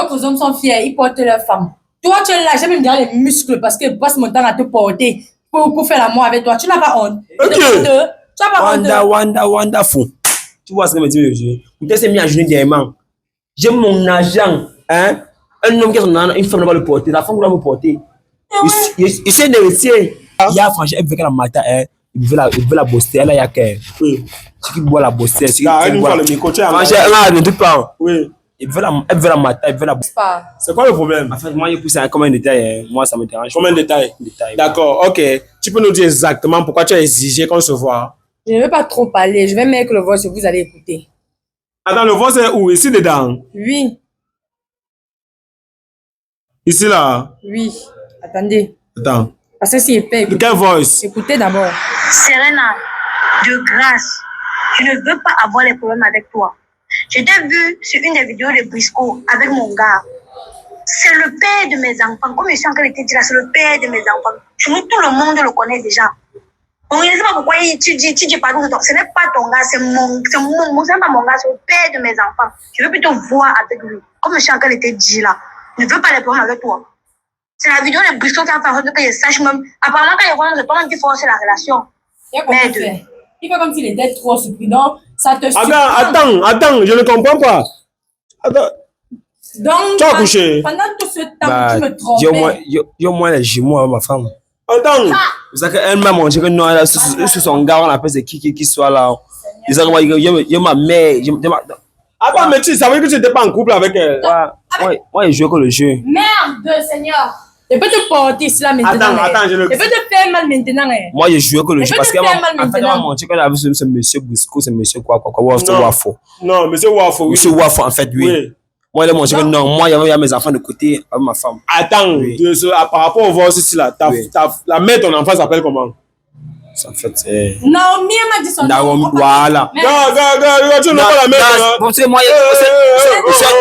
D'autres hommes sont fiers, ils portent leur femme. Toi, tu es là, j'aime même dire les muscles parce que je passe mon temps à te porter pour faire l'amour avec toi. Tu n'as pas honte. Ok. Tu n'as pas honte. Wonderful. Tu vois ce que me dit le jeu. Peut-être c'est mis à genoux dernièrement. J'ai mon agent, hein. Un homme qui est une femme doit le porter, la femme doit me porter. Il s'est négocié. Il y a franchement, elle veut que la matin, il veut la bosser, elle a qu'elle. Oui. Ce qui boit la bosser, ce qui boit le micro, tu as franchement, ne doute pas. Oui. Elle veut la matin, elle veut la bosser. C'est quoi le problème? En fait, moi, il pousse comme un détail, moi, ça me dérange. Combien de détails? D'accord, ok. Tu peux nous dire exactement pourquoi tu as exigé qu'on se voit? Je ne veux pas trop parler, je vais mettre le voice et vous allez écouter. Attends, le voice est où? Ici dedans? Oui, Ici là? oui. Attendez. Attends. Parce que s'il fait, De quelle voice? écoutez d'abord. Serena, de grâce, je ne veux pas avoir les problèmes avec toi. Je t'ai vu sur une des vidéos de Briscoe avec mon gars. C'est le père de mes enfants. Comme je suis en train de te dire là, c'est le père de mes enfants. Chez nous, tout le monde le connaît déjà. On ne sait pas pourquoi tu dis pardon. Ce n'est pas ton gars, c'est pas mon gars, c'est le père de mes enfants. Je veux plutôt voir avec lui. Comme je suis en train de te dire là, je ne veux pas les problèmes avec toi. C'est la vidéo de Briscoe qui a fait en sorte que je sache même. Apparemment, quand il rentre, c'est toi-même qui force la relation. Il fait comme s'il était trop surpris. Donc, ça te surprend. Attends, je ne comprends pas. Attends. Donc, Tu as couché? pendant tout ce temps, tu me trompais. Yo, moi, les jumeaux avec ma femme. Attends. C'est ça qu'elle m'a montré que non, sur son gars, on appelle c'est qui soit là. C'est ça que moi, yo, ma mère. Attends, mais tu savais que tu n'étais pas en couple avec elle. Moi, je joue que le jeu. Merde, Seigneur. Je peux te porter ici là maintenant. Attends, je le. Je peux te faire mal maintenant. Moi, je joue que le jeu parce qu'elle m'a montré qu'elle avait ce monsieur Briscoe, ce monsieur quoi, Wafo. Non, monsieur Wafo, oui. Monsieur Wafo, en fait, oui. Moi, elle m'a montré que non, moi, il y a mes enfants de côté avec ma femme. Attends, par rapport au voice ici là, la mère de ton enfant s'appelle comment? En fait, c'est. Naomi, elle m'a dit son nom. Naomi, voilà. Gars, tu n'as pas la mère. Bon, tu sais, moi,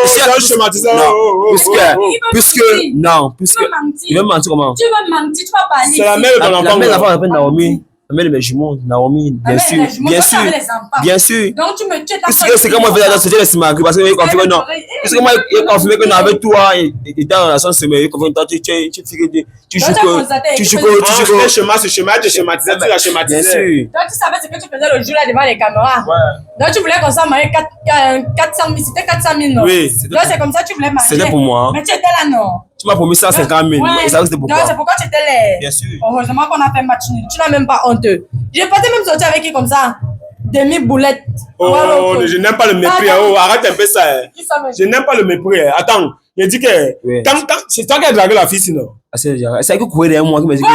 c'est schématisé. Puisque, il veut mentir comment? Tu vas mentir, tu vas parler. C'est la mère de ton enfant. La mère de l'enfant s'appelle Naomi. La mère de mes jumeaux, Naomi, bien sûr. Donc, tu me tues ta Puisque c'est comme moi, je vais dans la société de Simagri, parce qu'il confirme non. Puisque moi, il confirme que non, avec toi, il était en relation, c'est mieux. Il confirme que tu joues que. Ce schéma, tu schématisé, tu l'as schématisé. Bien sûr. Donc, tu savais ce que tu faisais le jour là devant les caméras. Donc, tu voulais comme ça marier 400 000, c'était 400 000, non? Oui. Donc, c'est comme ça que tu voulais marier. C'était pour moi. Mais tu étais là, non? Tu m'as promis 150 000. Et ça, c'était pourquoi? Donc, c'est pourquoi tu étais là. Bien sûr. Heureusement qu'on a fait match nul. Tu n'as même pas honteux. J'ai pas même sorti avec qui comme ça. Demi-boulette. Oh, je n'aime pas le mépris. Oh, arrête un peu ça. Je n'aime pas le mépris. Attends, je dis que c'est toi qui as dragué la fille, sinon. C'est elle qui courait derrière moi qui m'a dit que.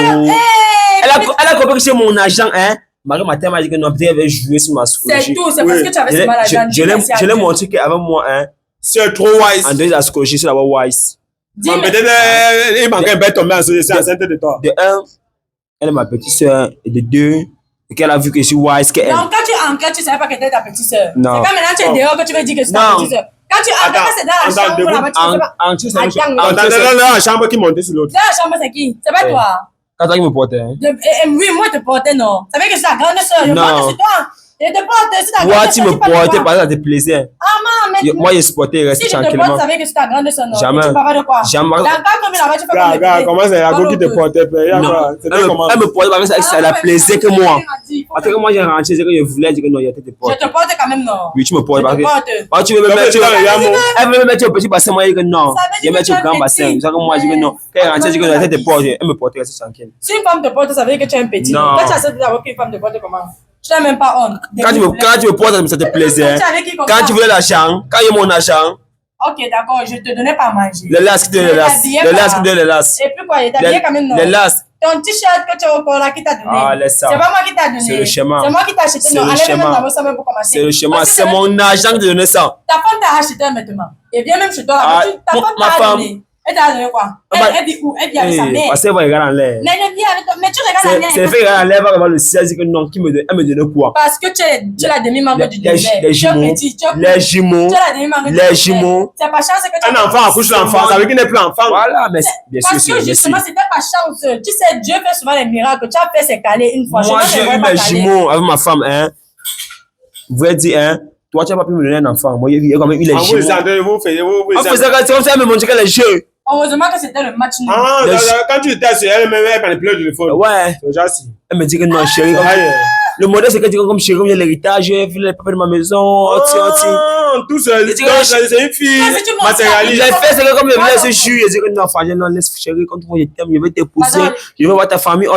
Elle a compris que c'est mon agent, hein. Marie Matin m'a dit que non, peut-être elle avait joué sur ma psychologie. C'est tout, c'est parce que tu avais ce mal à la Je l'ai montré qu'avec moi, hein. C'est trop wise. En dehors de la psychologie, c'est d'abord wise. Peut-être il manquait un peu tomber enceinte de toi. De un, elle est ma petite soeur. Et de deux, qu'elle a vu que je suis wise. Donc, quand tu enquêtes, tu ne savais pas que tu étais ta petite soeur. Non. C'est quand maintenant tu es dehors que tu veux dire que c'est ta petite soeur. Quand tu enquêtes, c'est dans la chambre là-bas, tu sais pas. Dans la chambre qui montait sur l'autre. Dans la chambre, c'est qui? C'est pas toi. Quand toi qui me portais. Oui, moi, je te portais, non. Ça veut dire que c'est ta grande soeur. Je porte sur toi. Je te porte, c'est ta grande soeur. Toi, tu me portais parce que ça te plaisait. Ah, mais. Moi, je supportais rester tranquillement. Si je te porte, ça veut dire que c'est ta grande soeur, non. Jamais. Tu parles de quoi? Jamais. Dans le cas comme là-bas, tu fais comme Regarde, comment c'est la go qui te portait. Elle me portait parce que ça la plaisait que moi. Parce que moi, j'ai rentré, c'est que je voulais dire que non, il y a te porte. Je te porte quand même, non. Oui, tu me portes parce que. Tu veux me mettre. Elle veut me mettre au petit bassin, moi, je dis que non. Je vais mettre au grand bassin. C'est que moi, je dis que non. Quand elle rentre, je dis que non, elle te porte. Elle me porte, reste tranquille. Si une femme te porte, ça veut dire que tu es un petit. Non. Quand tu acceptes d'avoir qu'une femme te porte, comment? Tu n'as même pas honte. Quand tu me portes, ça te plaisait. Quand tu voulais l'argent, quand il y a mon argent. Ok, d'accord, je te donnais pas à manger. Les lasques de les lasques. Les lasques de les lasques. Et puis quoi, il t'a habillé quand même, non? Les lasques. Ton t-shirt que tu as encore là, qui t'a donné? Ah, laisse ça. C'est pas moi qui t'a donné. C'est le schéma. C'est moi qui t'a acheté. C'est Non, le allez schéma. même dans ça même pour commencer. C'est le schéma. C'est mon argent qui te donnait ça. Ta femme t'a acheté maintenant. Et viens même chez toi. Ah, Ta femme ma t'a femme. donné. Elle t'a donné quoi? Elle dit où? Elle dit avec sa mère. Parce qu'elle va regarder en l'air. Mais elle dit avec toi. Mais tu regardes en l'air. C'est le fait qu'elle regarde en l'air, elle va voir le ciel, dit que non, elle me donne quoi? Parce que tu es la demi-membre du désert. Les jumeaux. Les jumeaux. Tu es la demi-membre du Les désert. jumeaux. C'est pas chance que tu Un enfant accouche l'enfant, ça veut dire qu'il n'est plus enfant. Voilà, mais bien sûr, parce que justement, c'était pas chance. Tu sais, Dieu fait souvent les miracles. Tu as fait ses calés une fois. Moi, j'ai eu mes jumeaux avec ma femme, hein. Vous voulez dire, hein. Toi, tu n'as pas pu me donner un enfant. Moi, il y a quand même eu les Vous jumeaux. vous faisiez. On faisait comme ça, me montrer les jeux. Heureusement que c'était le match nul. Ah, quand tu étais sur elle, elle manipulait le téléphone. Ouais. Elle me dit que non, chérie. Le modèle, c'est que tu comme chérie, il y a l'héritage, les papiers de ma maison, tout ça, c'est une fille matérialiste. J'ai fait, c'est que comme je voulais ce jus, je dis que non, frère, non, laisse chérie, quand tu vois, je t'aime, je vais t'épouser, je vais voir ta famille.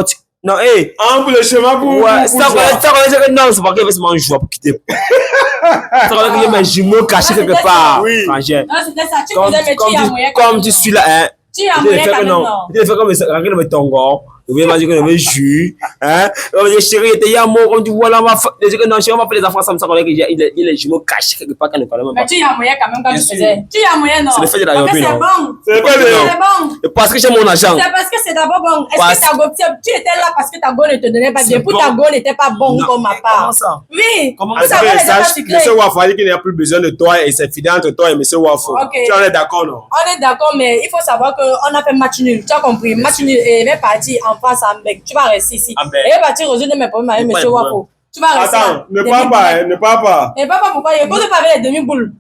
Non, hé. Ah, pour le chemin, pour. Ouais, ça, que non, c'est pas grave, c'est mon joie pour quitter. Ça, il y a mes jumeaux cachés quelque part. Oui. Frangin. Non, c'était ça. Tu faisais, mais tu y as moyen. Comme tu suis là, hein. Tu y as moyen quand même, non. Tu fais comme ça, regarde le tongon. Je vais dire que je veux jus. Hein? Je vais dire, chérie, il y a un mot, comme tu vois là, je dis que non, chérie, on va faire les enfants, ça me semble qu'il y a les jumeaux cachés quelque part quand ne parle même pas. Mais tu y as moyen quand même quand tu faisais. Tu y as moyen, non. C'est le fait de la Parce que Yopi, non. c'est bon. C'est pas C'est bon. Parce que j'ai mon argent. C'est parce que c'est d'abord bon. Est-ce que ta go, tu étais là parce que ta go ne te donnait pas bien. Pour ta go n'était pas bon comme ma part. Comment ça? Oui. Comment ça va, sache, M. Wafo a dit qu'il n'y a plus besoin de toi et c'est fidèle entre toi et M. Wafo. Tu en es d'accord, non? On est d'accord, mais il faut savoir qu'on a fait match nul. Tu as compris? Match nul et il est parti en face à Mbek. Tu vas rester ici. Et il est parti résoudre mes problèmes avec M. Wafo. Tu vas rester. Attends, ne parle pas, ne parle pas. Et papa, pourquoi? Il faut pas avec les demi-boules.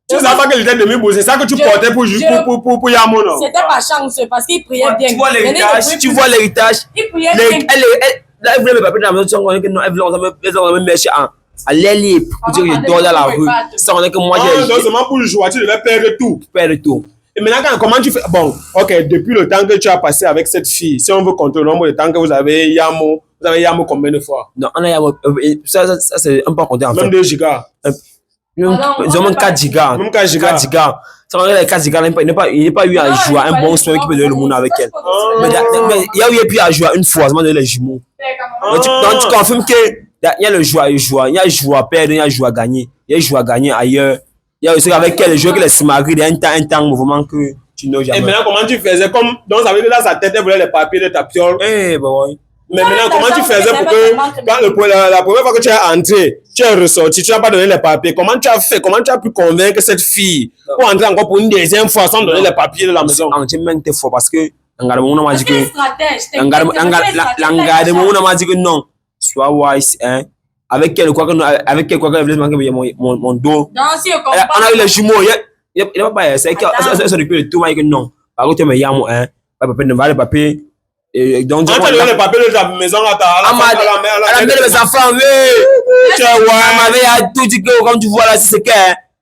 Tu ne savais pas qu'elle était demi-boule, c'est ça que tu portais pour Yamo, non? C'était pas chance parce qu'il priait bien. Tu vois l'héritage, tu vois l'héritage. Il priait bien. Là, elle voulait me papier dans la maison, tu vois, non, elle voulait me mettre à l'aile pour dire que je dors dans la rue. Ça, on est que moi, j'ai. Donc, seulement pour le jouer, tu devais perdre tout. Perdre tout. Et maintenant, comment tu fais? Bon, ok, depuis le temps que tu as passé avec cette fille, si on veut compter le nombre de temps que vous avez Yamo combien de fois? Non, on a Yamo. Ça, c'est un peu compté en fait. Même 2 gigas. Ils ont même 4 gigas. Même 4 gigas. 4 gigas. Ça, on a les 4 gigas. Il n'est pas eu à jouer un bon soin qui peut donner le monde avec elle. Mais il y a eu puis à jouer une fois, ça m'a donné les jumeaux. Donc, tu confirmes que il y a le joueur, il y a le joueur à perdre, il y a le joueur à gagner. Il y a le joueur à gagner ailleurs. Il y a aussi avec elle, le joueur qui les smarrit, il y a un temps mouvement que tu n'as jamais. Et maintenant, comment tu faisais comme. Donc, ça veut dire que dans sa tête, elle voulait les papiers de ta piole. Eh, bon, oui. Mais maintenant, comment tu faisais pour que, quand la première fois que tu es entré, tu es ressorti, tu n'as pas donné les papiers, comment tu as fait, comment tu as pu convaincre cette fille pour entrer encore pour une deuxième fois sans donner les papiers de la maison? En même temps, fort parce que, Ngaremona m'a dit que, Ngaremona m'a dit que non, sois wise, hein, avec quel quoi qu'elle voulait manquer mon dos. Non, si, on comprend. On a eu les jumeaux, il n'y a pas, c'est depuis le tout, que non, par contre, mais Yamo, hein, pas de mal, papier. Et donc, tu as donné les papiers de ta maison à la mère de mes enfants, oui. Elle m'avait tout dit que, comme tu vois là, c'est que,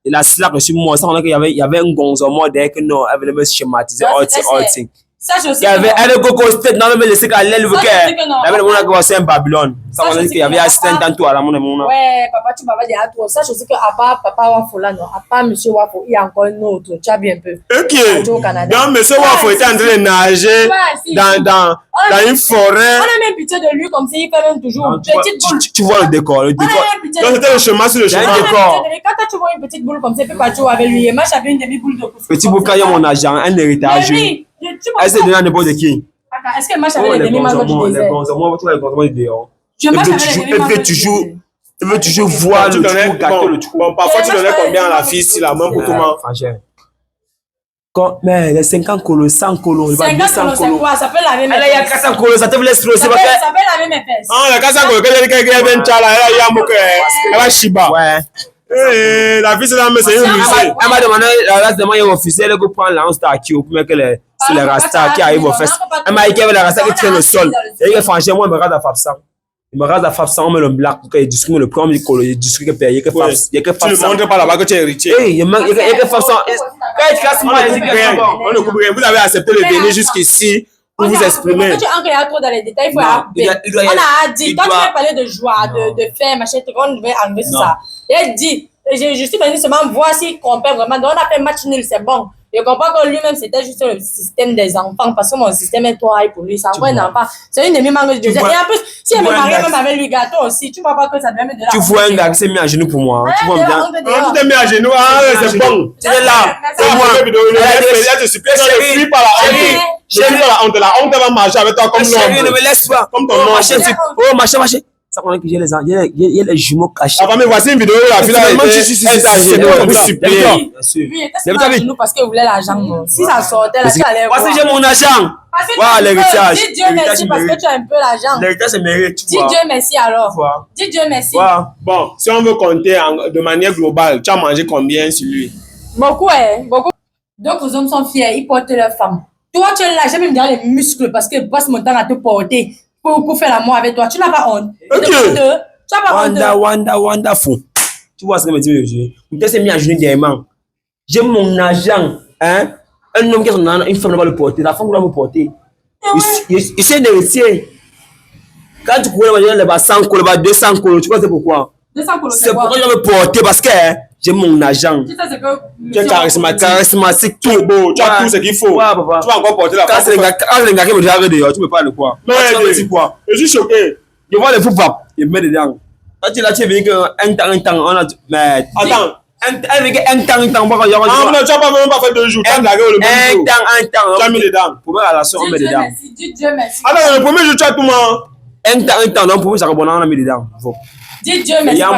il a slack sur moi, ça, on a qu'il y avait un gonzo, moi, dès que non, elle voulait me schématiser, all thing. Ça, je sais. Il y avait un coco state, non, mais laissé qu'elle allait le veut qu'elle. Il y avait le monde qui va un Babylone. Ça, on a dit qu'il y avait assistant dans tout à la monde. Ouais, papa, tu m'avais dit à toi. Ça, je sais qu'à part papa Wafo là, non, à part monsieur Wafo, il y a encore un autre. Tu as bien un peu. Ok. Donc, monsieur Wafo était en train de nager dans une forêt. On a même pitié de lui comme s'il fait même toujours une petite boule. Tu vois le décor. Donc, c'était le chemin sur le chemin. Quand tu vois une petite boule comme ça, il peut pas jouer avec lui. Et moi, j'avais une demi-boule de couscous. Petit boule, quand il y a mon argent, un héritage. Elle s'est donnée à n'importe qui. Est-ce que moi j'avais les demi-mango du désert? Moi, toi, les gonzements du dehors. Je veux toujours voir le trou, gâter le trou. Bon, parfois, tu donnais combien à la fille si la main pour tout le monde? Mais les 50 colos, 100 colos, 50 colos, c'est quoi? Ça peut la même épaisse. Elle a 400 colos, ça te laisse trop. Ça peut la même épaisse. Ah, la 400 colos, elle a bien tchala, elle a Shiba. Ouais. La fille, c'est la même, c'est une musée. Elle m'a demandé, la race de moi, il est officiel, elle peut prendre la 11 qui au premier que c'est les rastas qui arrivent aux fesses. Elle m'a dit qu'il y avait la rasta qui tient le sol. Et il franchement, moi, il me rase à Fabsan. Il me rase à Fabsan, on met le black, il discute le premier colo, il discute que il y a que Fabsan. Tu ne montres pas là-bas que tu es héritier. Il y a que Fabsan. Quand il casse moi, il dit que on ne coupe rien. Vous avez accepté de venir jusqu'ici pour vous exprimer. Quand tu entres trop dans les détails, il faut on a dit, quand tu veux parler de joie, de faire, machin, on devait enlever ça. Et il dit, je suis venu seulement voir s'il comprend vraiment. Donc, on a fait match nul, c'est bon. Je comprends que lui-même, c'était juste le système des enfants, parce que mon système est toi pour lui. C'est encore un enfant. C'est une demi-mango de désert. Et en plus, si elle me marie même avec lui gâteau aussi, tu ne vois pas que ça devait mettre de la. Tu vois un gars qui s'est mis à genoux pour moi. Tu vois bien. Tu t'es mis à genoux. Ah, c'est bon. Tu es là. C'est moi. Elle te supplie. Je fuis par la honte. Je fuis par la honte. La honte va marcher avec toi comme l'homme. Chérie, ne me laisse pas. Comme ton nom. Oh, machin. Ça qu'on a que j'ai les jumeaux cachés. Ah, mais voici une vidéo où la fille a été à genoux pour supplier. Oui, elle était à genoux parce qu'elle voulait l'argent. Si ça sortait, là, tu allais voir. Parce que j'ai mon argent. Parce que Voilà l'héritage. dis Dieu merci parce que tu as un peu l'argent. L'héritage, c'est mérite, tu Dis vois. Dieu merci alors. Voilà. Dis Dieu merci. Voilà. Bon, si on veut compter de manière globale, tu as mangé combien sur lui? Beaucoup, hein. Beaucoup. D'autres hommes sont fiers, ils portent leur femme. Toi, tu es là, j'ai même dans les muscles parce que je passe mon temps à te porter pour faire l'amour avec toi. Tu n'as pas honte. Ok. Tu n'as pas honte. Wonderful. Tu vois ce que me dit le jeu. Vous t'es mis à jouer dernièrement. J'ai mon argent, hein. Un homme qui a une femme doit le porter. La femme doit me porter. Il sait négocier. Quand tu courais les 100 cols, les 200 cols, tu vois c'est pourquoi? 200 colos, C'est pourquoi je dois me porter parce que j'ai mon argent. Tu sais, c'est que. Tu es Charismatique, tout beau, tu as tout ce qu'il faut. Ouais, papa. Tu vas encore porter la Quand femme. c'est les gars qui me regardent dehors, tu me parles de quoi? Non, Tu me dis quoi? je suis choqué. Je vois les fous papes, je me mets dedans. Quand tu es là, tu es venu un temps, on a. Mais. Attends. Un temps, on va Ah, non, tu n'as même pas fait 2 jours. Tu as blagué le même jour. un temps. Tu as mis dedans. Pour ma relation, on met Dis Dieu dedans. merci. Dis Dieu merci. Attends, le premier jour, tu as tout man. Un temps, non, pour moi, ça rebondit, on a mis dedans. Dis Dieu Le merci. gars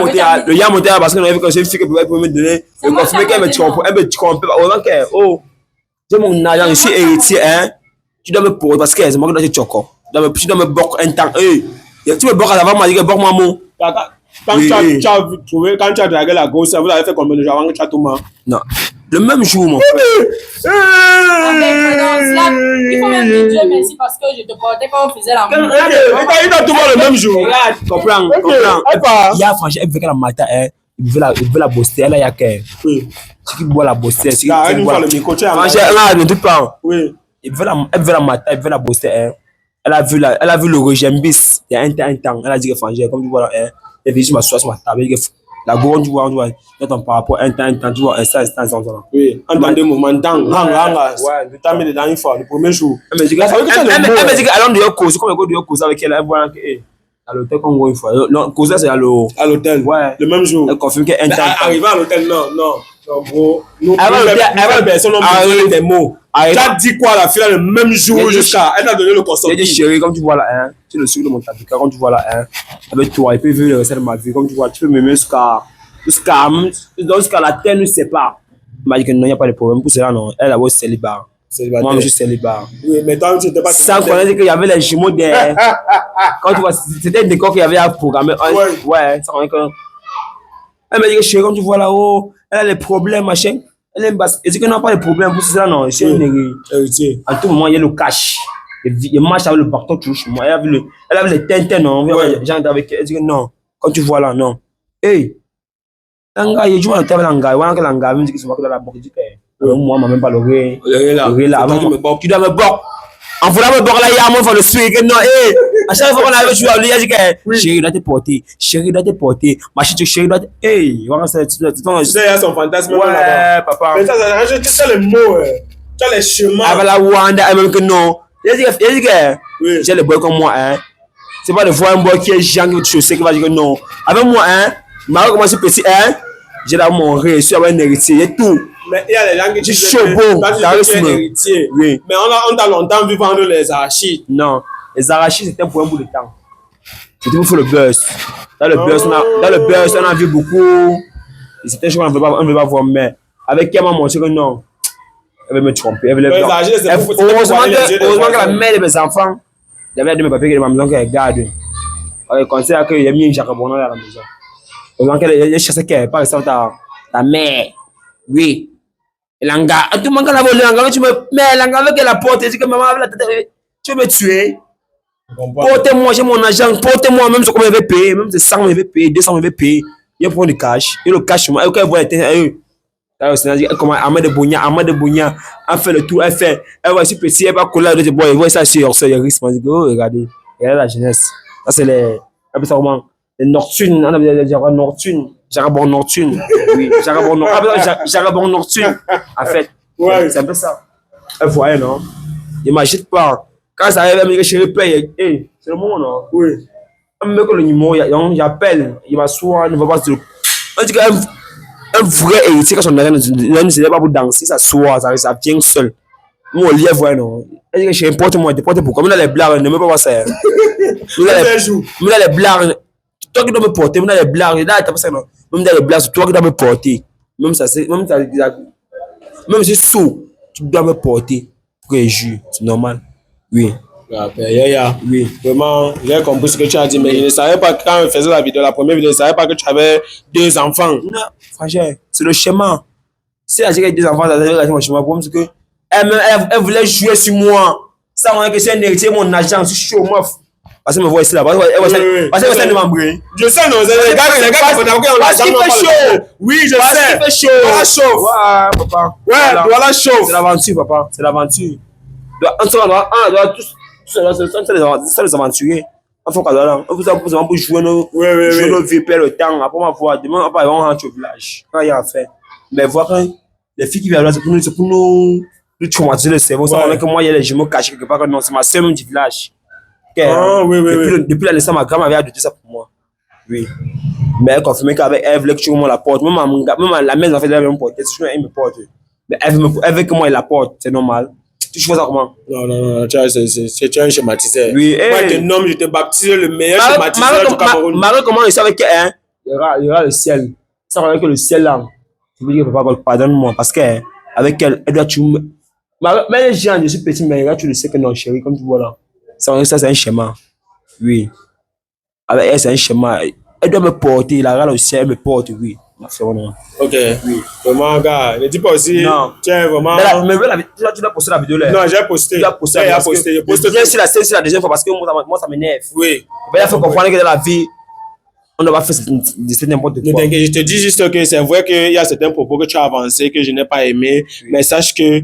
monté parce qu'on avait vu que c'est une fille qui pouvait me donner. C'est Le moi confirmer qui qu'elle me ai trompe. monté, Elle me trompe. Oh, j'ai mon argent, je suis héritier, hein. Tu dois me porter parce que c'est moi qui dois te choquer. Tu dois me boquer un temps. Tu me boques à l'avant, moi, je dis que boque moi, mon. Quand tu as dragué la grosse, vous avez fait combien de jours avant que tu as tout man? Non. Le même jour, mon frère. Il faut même dire Dieu merci parce que je te portais quand on faisait l'amour. Il a tout man le même jour. Regarde, comprends. Il y a franchement, elle veut que la matin, il veut la bosser. Elle a y'a qu'elle. Ce qui boit la bosser. Ce qui boit le micro, tu as franchement, elle ne dit pas. Oui. Elle veut la matin, elle veut la bosser. Elle a vu le régime bis. Il y a un temps. Elle a dit que franchement, comme tu vois là, elle vient m'asseoir sur ma table. La gourde, tu vois, par rapport à un temps, tu vois, un ça. Oui, entendez mouvement temps, ouais, tu as mis dedans une fois, le premier jour. Elle me dit que allons de cause, comme elle de cause avec elle, elle voit que, à l'hôtel qu'on voit une fois. Non, cause c'est à l'hôtel, ouais. Le même jour. Elle confirme qu'un temps. Arrivé à l'hôtel, non, bro. Avant personne n'a dit des mots. Tu as dit quoi la fille le même jour jusqu'à. Elle t'a donné le consort. J'ai dit chérie, comme tu vois là, hein, tu es le sucre de mon tapis, comme tu vois là, hein, avec toi, il peut vivre le reste de ma vie, comme tu vois, tu peux m'aimer jusqu'à la terre nous sépare. Il m'a dit que non, il n'y a pas de problème. Pour cela, non, elle a beau célibat. Moi, je suis célibat. Oui, mais toi, tu n'étais pas. Sans connaître qu'il y avait les jumeaux derrière. Quand tu vois, c'était un décor qu'il y avait à programmer. Ouais, sans connaître que. Elle m'a dit que chérie, comme tu vois là-haut, elle a des problèmes, machin. Elle aime basse. Elle dit que non, pas de problème. Pour cela, non, c'est une héritier. À tout moment, il y a le cash. Il marche avec le bâton toujours chez moi. Elle a vu les tintins, non. J'ai avec elle. Elle dit que non, quand tu vois là, non. Hey, l'anga, il joue à la table, l'anga. Il y a l'anga, il dit que c'est moi qui dois la boire. Il dit que moi, je ne même pas l'oreille. Là, tu dois me boire. En voulant me boire là, il y a un moment, il faut le suivre. Non, hey, à chaque fois qu'on avait joué à lui, il dit que chérie, doit te porter. Chérie, doit te porter. Ma chérie, doit te. Hey, voilà, c'est. Tu sais, il y a son fantasme. Ouais, papa. Mais ça, tu as les mots, tu as les chemins. Avec la Wanda, elle même que non. Il dit que j'ai le boy comme moi, hein. C'est pas de voir un boy qui est genre de chaussée qui va dire que non. Avec moi, hein, Maroc commence petit, hein. J'ai là mon ré, je suis avec un héritier et tout. Mais il y a les gens qui disent que héritier. Oui. Mais on a longtemps vu vendre les arachides. Non, les arachides c'était pour un bout de temps. C'était pour faire le buzz. Dans le buzz, on a vu beaucoup. Et c'était chose qu'on ne veut pas voir, mais avec qui elle m'a montré que non. Elle veut me tromper. Heureusement que la mère de mes enfants, j'avais de mes papiers de ma maison qu'elle garde. Elle considère qu'il y a mis une jacabonne dans la maison. Heureusement qu'elle chassait qu'elle par exemple ta mère. Oui. Et l'anga, tout le monde qui a volé l'anga, tu me mets l'anga avec la porte, tu dis que maman avec la tête, tu veux me tuer. Portez-moi, j'ai mon argent, portez-moi, même ce qu'on m'avait payé, même c'est 100 m'avait payé, 200 m'avait payé. Il y a pour du cash. Et le cash, moi, quand elle voit comment Ahmed de Bounia a fait le tour, elle voit si petit, elle va coller, elle dit, bon, elle voit ça sur le risque. Je dis, oh, regardez la jeunesse. Ça, c'est les nocturnes, on a des nocturnes. Jarabon nocturne. Oui, Jarabon nocturne. En fait, c'est un peu ça. Elle voit, non? Il ne m'agite pas. Quand ça arrive, elle me dit que chérie paye. Hey, c'est le moment, non? Oui. Elle me met que le numéro, j'appelle, il m'assoit, il ne va pas se. On dit qu'un vrai héritier, quand son argent ne pas pour danser, ça s'assoit, ça vient seul. Moi, on lit, voit, non? Elle dit que chérie, porte-moi, pourquoi? Mais là, les blagues, ne me pas voir ça. Mais là, les blagues. Toi qui dois me porter, même dans les blagues, là, t'as pas ça, non? Même dans les blagues, c'est toi qui dois me porter. Même si c'est sous, tu dois me porter pour que je joue. C'est normal. Oui. Oui. Vraiment, j'ai compris ce que tu as dit, mais je ne savais pas que quand on faisait la vidéo, la première vidéo, je ne savais pas que tu avais 2 enfants. Non, franchement, c'est le schéma. Si elle a des enfants, elle a mon schéma. Parce que elle voulait jouer sur moi. Ça, on a que c'est un héritier, mon agent, c'est chaud, moi. Parce que me voit ici là. Parce que c'est de m'embrouiller. Je sais, non, les gars qui ont l'argent, non, pas chaud. Oui, je sais. Il fait chaud. Voilà chaud. Ouais, papa. Ouais, voilà chaud. C'est l'aventure, papa. C'est l'aventure. On doit tous les aventuriers. On faut qu'on doit pour jouer nos vies, perdre le temps. Après, on va voir. Demain, on va rentrer au village. Quand il y a à faire. Mais voir les filles qui viennent là, c'est pour nous traumatiser le cerveau. Ça veut dire que moi, il y a les jumeaux cachés quelque part. Non, c'est ma sœur même du village. Depuis la naissance, ma grand-mère avait adopté ça pour moi. Oui. Mais elle confirmait qu'avec elle, elle voulait que tu la porte. Même la maison, en fait, elle veut me porter. Si elle me porte. Mais elle veut que moi, elle la porte. C'est normal. Tu fais ça comment? Non, tu es un schématiseur. Oui, moi, je te nomme, je te baptise le meilleur schématiseur du Cameroun. Marie, comment il savait que il y aura le ciel. Ça veut dire que le ciel là, je veux dire que papa, pardonne-moi, parce que avec elle doit tu. Mais les gens, je suis petit, mais là, tu le sais que non, chérie, comme tu vois là. Ça, c'est un schéma. Oui. Avec elle, c'est un schéma. Elle doit me porter, la regarde au ciel, elle me porte, oui. Ok. Oui. Vraiment, gars, ne dis pas aussi. Non. Tiens, vraiment. Mais tu dois poster la vidéo là. Non, j'ai posté. Tu dois poster. J'ai posté. Bien sûr, c'est la deuxième fois parce que moi, ça m'énerve. Oui. Il faut comprendre que dans la vie, on ne va pas faire n'importe quoi. Je te dis juste que c'est vrai qu'il y a certains propos que tu as avancés que je n'ai pas aimé, mais sache que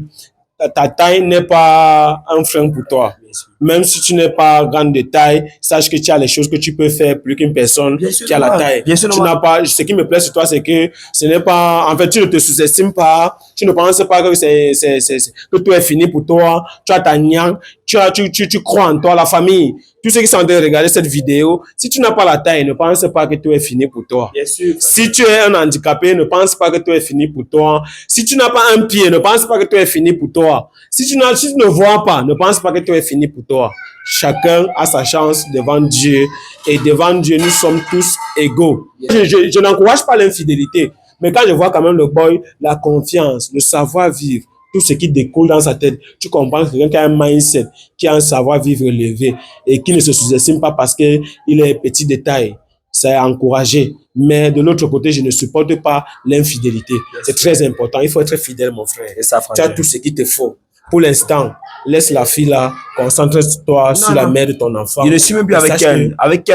ta taille n'est pas un frein pour toi. Même si tu n'es pas grande de taille, sache que tu as les choses que tu peux faire plus qu'une personne qui a la taille. Bien sûr, tu n'as pas. Ce qui me plaît sur toi, c'est que ce n'est pas. En fait, tu ne te sous-estimes pas. Tu ne penses pas que que tout est fini pour toi. Tu as ta niaque. Tu crois en toi, la famille. Tous ceux qui sont en train de regarder cette vidéo, si tu n'as pas la taille, ne pense pas que tout est fini pour toi. Bien sûr. Si tu es un handicapé, ne pense pas que tout est fini pour toi. Si tu n'as pas un pied, ne pense pas que tout est fini pour toi. Si tu ne vois pas, ne pense pas que tout est fini pour toi. Chacun a sa chance devant Dieu et devant Dieu, nous sommes tous égaux. Je n'encourage pas l'infidélité, mais quand je vois quand même le boy, la confiance, le savoir-vivre, tout ce qui découle dans sa tête, tu comprends que quelqu'un qui a un mindset, qui a un savoir-vivre élevé et qui ne se sous-estime pas parce qu'il est petit de taille. C'est encouragé. Mais de l'autre côté, je ne supporte pas l'infidélité. C'est très important. Il faut être fidèle, mon frère. Et ça, tu as tout ce qu'il te faut. Pour l'instant, laisse la fille là, concentre-toi sur la mère de ton enfant. Je ne suis même plus avec elle. Avec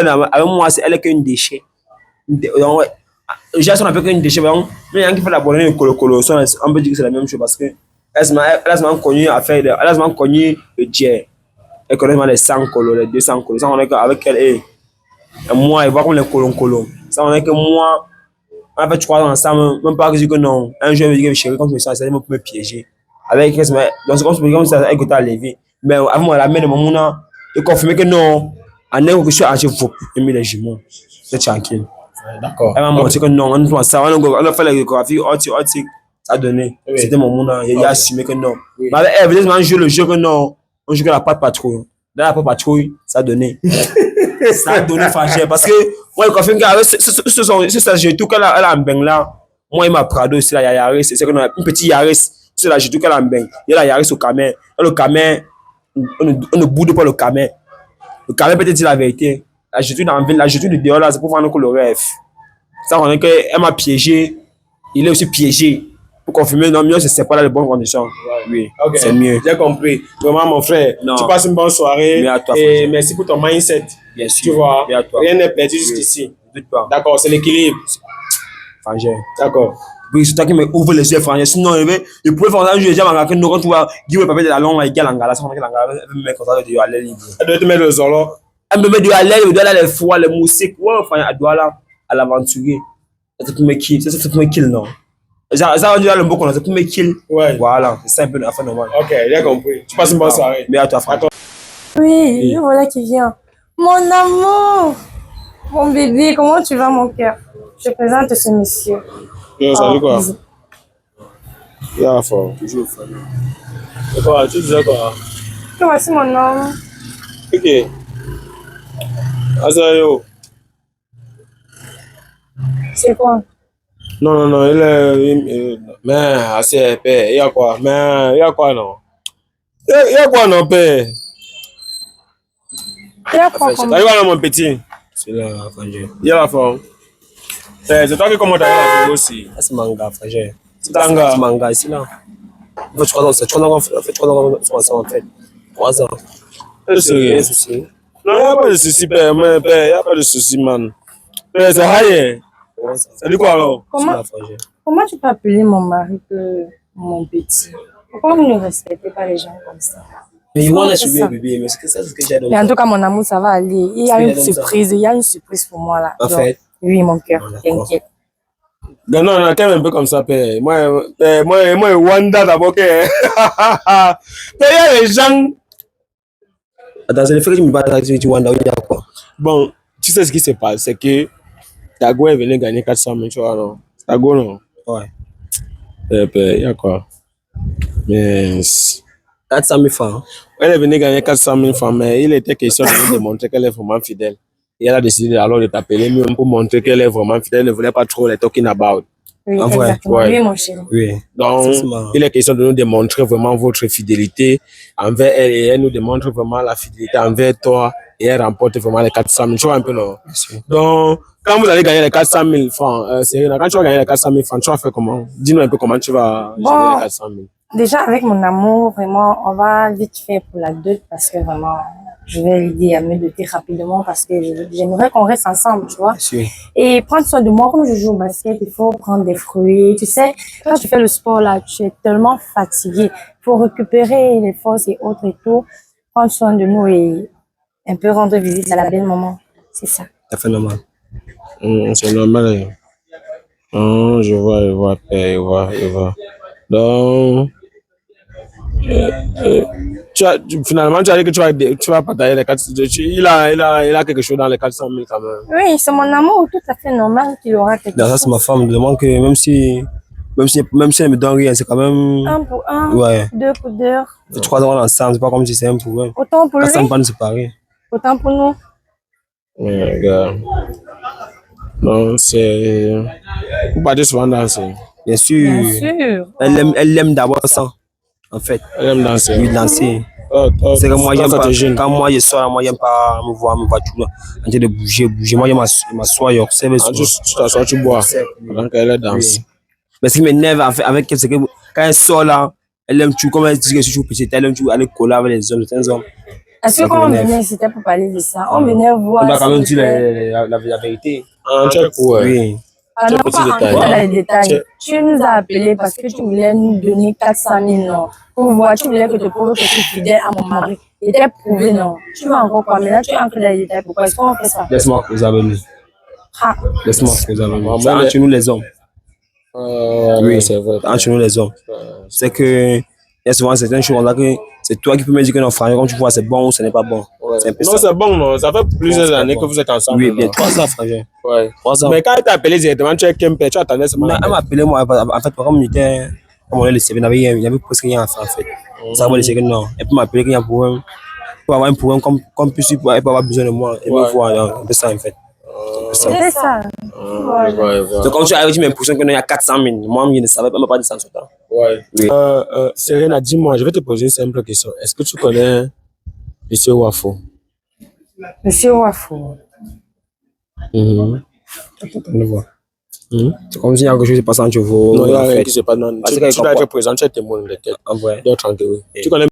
moi, elle est qu'une déchet. J'ai son appel qu'une déchet. Mais il y a qui fait la bonne de colo. On peut dire que c'est la même chose parce que elle m'a connu à faire. Elle m'a connu le dieu. Elle connaît les 100 colos, les 200 colos. Ça, on est avec elle et moi, elle voit comme les colons. Ça, on est que moi, en fait, 3 ans ensemble, même pas que je dis que non. Un jour, elle me dit que chérie, comme je me sens, ça me piéger. Avec donc c'est comme ça avec ta levé mais avant la mère de mon mouna il confirmé que non en est que je suis à vous aimer les jumeaux c'est tranquille. D'accord. Elle m'a montré que non on a fait l'échographie ça a donné c'était mon mouna il a assumé que non mais elle voulait jouer le jeu que non on joue que la patte patrouille dans la patte patrouille ça a donné ça a donné franchement parce que moi il confirme qu'avec ce jeu tout qu'elle a un beng là moi il m'a Prado aussi là Yaris c'est que un petit Yaris c'est là, j'ai tout qu'à la beng. Il y a la Yaris au camin. Le camin, on ne boude pas le camin. Le camin peut-être dire la vérité. La jeture dans la ville, la jeture de dehors là, c'est pour voir que le rêve. Ça, on est qu'elle m'a piégé. Il est aussi piégé. Pour confirmer, non, mieux, c'est pas là les bonnes conditions. Oui, okay. C'est mieux. J'ai compris. Vraiment, mon frère, tu passes une bonne soirée. Et merci pour ton mindset. Bien sûr. Tu vois, rien n'est perdu jusqu'ici. D'accord, c'est l'équilibre. D'accord. Oui, c'est toi qui m'ouvre les yeux, franchement. Sinon, il pouvait faire un jeu, j'ai marqué, quand tu vois, Guy le papier de la longue, il y a l'angala, ça fait que l'angala, elle me met comme ça, de aller libre. Elle doit te mettre le zolo. Elle me met de aller, elle doit aller les foies, les moustiques, ouais, enfin, elle doit là, à l'aventurier. C'est pour me kill, c'est pour me kill, non. Ça, on dit là, le mot qu'on a, c'est pour me kill. Ouais. Voilà, c'est ça un peu l'affaire normale. Ok, j'ai compris. Tu passes une bonne soirée. Mais à toi, frère. Oui, voilà qui vient. Mon amour, mon bébé, comment tu vas, mon cœur? Je présente ce monsieur. Yo, salut quoi? Yeah, fort. Toujours fort. Et quoi, tu disais quoi? Que voici mon homme. Ok. Azayo. C'est quoi? Non, il est. Mais, assez épais. Il y a quoi? Mais, il y a quoi, non? Il y a quoi, non, père? Salut, voilà mon petit. C'est là, frangin. Il y a la forme. C'est toi qui commentes la vidéo aussi. C'est manga, frangin. C'est Tanga. C'est manga, ici là. En fait, 3 ans, c'est 3 ans, en fait. 3 ans. C'est souci. non, il n'y a pas de souci, père. Il n'y a pas de souci, man. Père, c'est Haye. Ça dit quoi alors? Comment tu peux appeler mon mari que mon petit? Pourquoi vous ne respectez pas les gens comme ça? Mais il va suivre bébé, mais c'est ce que j'ai donné. Mais en tout cas, mon amour, ça va aller. Il y a une surprise. Il y a une surprise pour moi là. En fait. Oui, mon cœur. T'inquiète. Non, non, quand même un peu comme ça, père. Moi, Wanda d'abord. Père, il y a les gens. Attends, c'est le fait que tu me bats avec tu Wanda, il y a quoi? Bon, tu sais ce qui se passe, c'est que Tago est venu gagner 400 000, tu vois, non? Tago, non? Ouais. Père, il y a quoi? Mais 400 000 francs. elle est venue gagner 400 000 francs, mais il était question de nous démontrer qu'elle est vraiment fidèle. Et elle a décidé alors de t'appeler même pour montrer qu'elle est vraiment fidèle. Elle ne voulait pas trop les talking about. Oui, En vrai, exactement. ouais. Oui, mon chéri. Oui. Donc, C'est marrant. il est question de nous démontrer vraiment votre fidélité envers elle et elle nous démontre vraiment la fidélité envers toi et elle remporte vraiment les 400 000. Tu vois un peu, non? Donc, quand vous allez gagner les 400 000 francs, Serena, quand tu vas gagner les 400 000 francs, tu vas faire comment? Dis-nous un peu comment tu vas gérer les 400 000. Déjà, avec mon amour, vraiment, on va vite faire pour la dot parce que vraiment, je vais l'aider à me doter rapidement parce que j'aimerais qu'on reste ensemble, tu vois. Sûr. Et prendre soin de moi, comme je joue au basket, il faut prendre des fruits. Tu sais, quand tu fais le sport là, tu es tellement fatigué. Il faut récupérer les forces et autres et tout. Prendre soin de nous et un peu rendre visite à la belle maman. C'est ça. Ça fait normal. C'est normal. Je vois, père, je vois. Donc, finalement, tu as dit que tu vas partager les 400 000. Il a quelque chose dans les 400 000 quand même. Oui, c'est mon amour tout à fait normal qu'il aura quelque Dans ça, chose. c'est ma femme. Je demande que même si elle me donne rien, c'est quand même. Un pour un, Ouais. 2 pour 2. 3 ans ensemble, c'est pas comme si c'est un pour un. Autant pour lui, Ça me pas nous séparer. autant pour nous. Ouais, gars. Non, c'est. Vous partez souvent danser. Bien sûr. Bien sûr. Elle aime d'abord ça. En fait. Elle aime danser. Oui, danser. C'est que moi, j'aime pas. Quand moi, je sors, moi, j'aime pas me voir tout en train de bouger. Moi, j'aime m'asseoir, Tu t'assois, tu bois. Donc, elle danse. Oui. Mais ce qui m'énerve avec elle, c'est que quand elle sort là, elle aime tout. Comme elle dit que je suis petite, elle aime tout aller coller avec les hommes, certains hommes. Est-ce que quand on venait, c'était pour parler de ça? On venait voir. On doit quand même si dire c'était- la vérité. Check pour elle. Oui. Ah non, petit pas détail. entrer dans les détails. Check. Tu nous as appelés parce que tu voulais nous donner 400 000, non? Pour voir, tu voulais que te prouve que je suis fidèle à mon mari. Il était prouvé, non? Tu vas encore quoi? Mais là, tu es entré dans les détails. Pourquoi est-ce qu'on fait ça? Laisse-moi vous avenir. Ah, Laisse-moi vous avenir. Maman, C'est entre nous les hommes. Oui, c'est vrai. Entre nous les hommes. C'est que il y a souvent certaines choses là que c'est toi qui peux me dire que non, frère, comme tu vois, c'est bon ou ce n'est pas bon. C'est un peu Non, ça. c'est bon, non. Ça fait plusieurs c'est années bon. que vous êtes ensemble. Oui, bien non? 3 ans, frère. Ouais. 3 ans. Mais quand elle t'a appelé directement, tu es Kempe, tu attendais ce Non, moment. elle m'a appelé, moi, en fait, comme on est le CV, il n'y avait presque rien à faire, en fait. Ça va dire que non. Elle peut m'appeler qu'il y a un problème. Pour avoir un problème, comme plus, elle peut avoir besoin de moi. Elle me voit, un peu ça, en fait. c'est ça. Donc, quand tu arrives, tu m'impressionnes qu'il y a 400 000. Moi, je ne savais pas, même pas de ça en ce temps. Ouais. Oui. Serena, dis-moi, je vais te poser une simple question. Est-ce que tu connais Monsieur Wafo? Monsieur Wafo. On le voit. C'est comme s'il y a quelque chose qui passe entre vous. Non, il y a en rien fait. qui se passe. Non, Parce tu que dois être présent, tu es témoin de tête. En vrai. D'autres en théorie. Tu connais